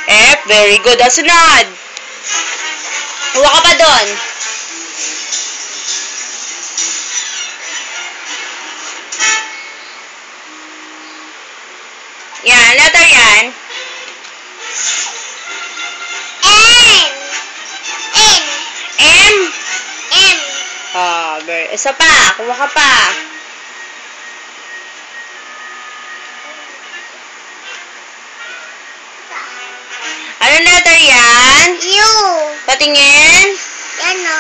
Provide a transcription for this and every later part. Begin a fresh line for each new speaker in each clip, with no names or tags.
F. Very good. Ang sunod. Huwa ka pa doon. Yan. Letter yan. M. Isa pa. Kuha ka pa. Anong letter yan?
U.
Patingin.
Yan o.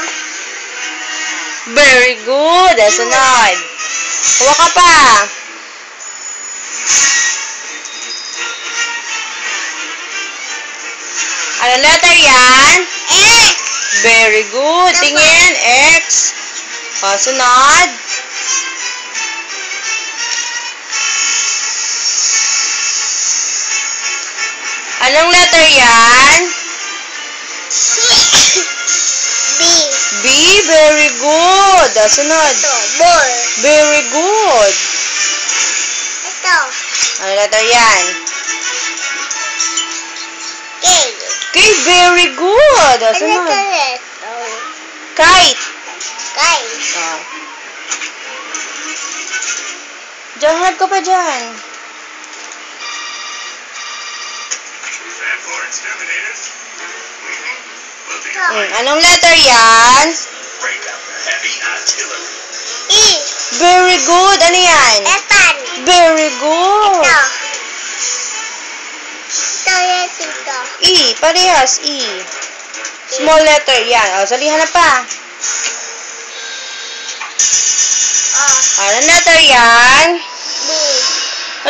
Very good. Sunod. Kuha ka pa. Anong letter yan?
X.
Very good. Tingin. X. Sunod. Anong letter yan?
B.
B. Very good. Sunod.
Ito. Ball.
Very good.
Ito.
Anong letter yan?
K.
K. Very good.
Ano
Sunod.
ito?
Kite.
Kite.
Diyan, harap ka pa dyan. Anong letter yan?
E.
Very good. Ano yan?
Epan.
Very good.
Ito. Ito yan dito.
E. Parehas. E. Small letter. Yan. Salihan na pa. Anong letter yan?
B.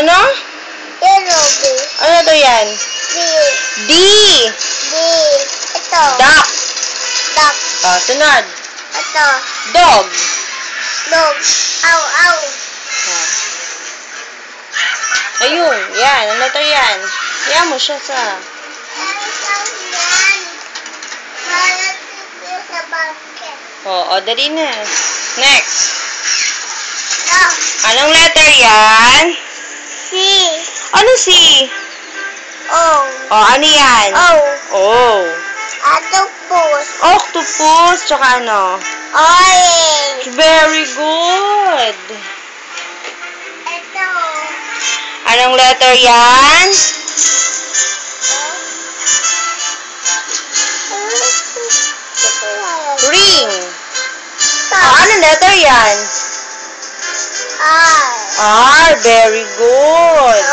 Ano?
Yellow B.
Ano letter yan?
B.
D.
D. Ito.
Duck.
Duck.
Sunod.
Ito.
Dog.
Dog. Ow, ow.
Ayun. Yan. Ano letter yan? Kaya mo siya sa...
Sa basket.
Dali na. Next.
Oh.
Anong letter yan?
C.
Ano C?
O.
Ano yan?
O.
Oh.
Octopus.
Octopus. Tsaka ano?
Orange.
Very good.
Ito.
Anong letter yan? Ring. Anong letter yan?
R.
R. Very good.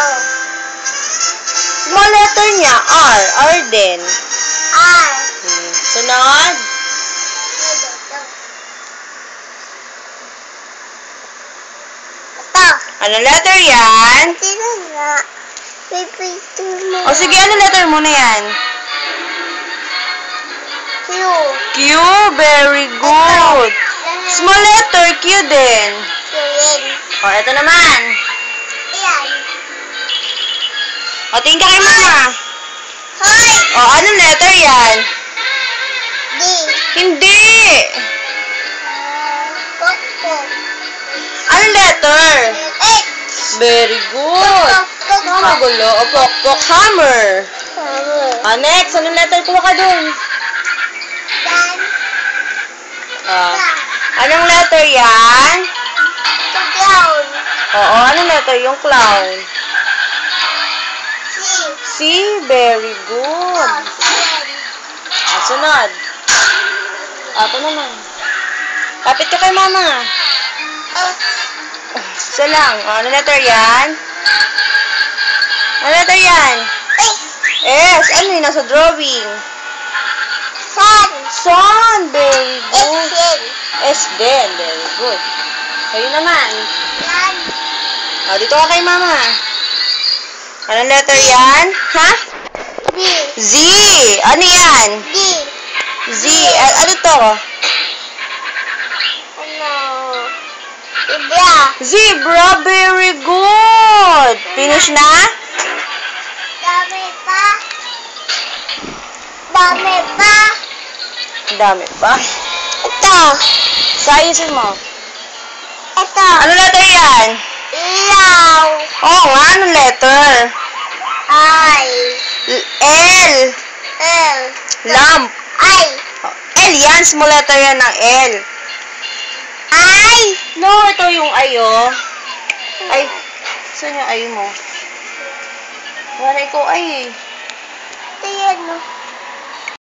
Small letter niya, R. R din.
R.
Sunod.
Ito.
Anong letter yan?
Sino nga? Pipito mo.
Sige, anong letter muna yan?
Q.
Q. Very good. Small letter, Q din.
Q.
Ito naman.
Ayan.
Tingin ka kay mama.
Hoy.
Anong letter yan?
D.
Hindi.
Coco.
Anong letter?
X.
Very good. Magulo. Pok. Hammer. Next. Anong letter? Kuha ka dun.
Dan.
Anong letter yan?
Clown.
Anong letter yung clown?
C.
C. Very good. Sunod. Ito naman. Kapit ka kay mama. Isa lang. Ano letter yan? Ano letter yan? S. Ano yun? Nasa drawing.
Sun.
Sun. Very good.
X.
S din. Very good. Kayo naman.
Yan.
Dito ka kay mama. Anong letter yan? Ha?
D.
Z. Ano yan?
D.
Z. Ano to?
Ano? Zebra.
Zebra. Very good. Finish na?
Dami pa. Dami pa.
Dami pa.
Ito.
Sayusin mo.
Ito.
Ano letter yan?
Ilaw.
Oo nga. Anong letter?
I.
L.
L.
Lamp.
I.
L yan. Small letter yan ng L.
I.
No, ito yung I, oh. Ay. Saan yung I mo? Wala ikaw I, eh.
Ito yan, no?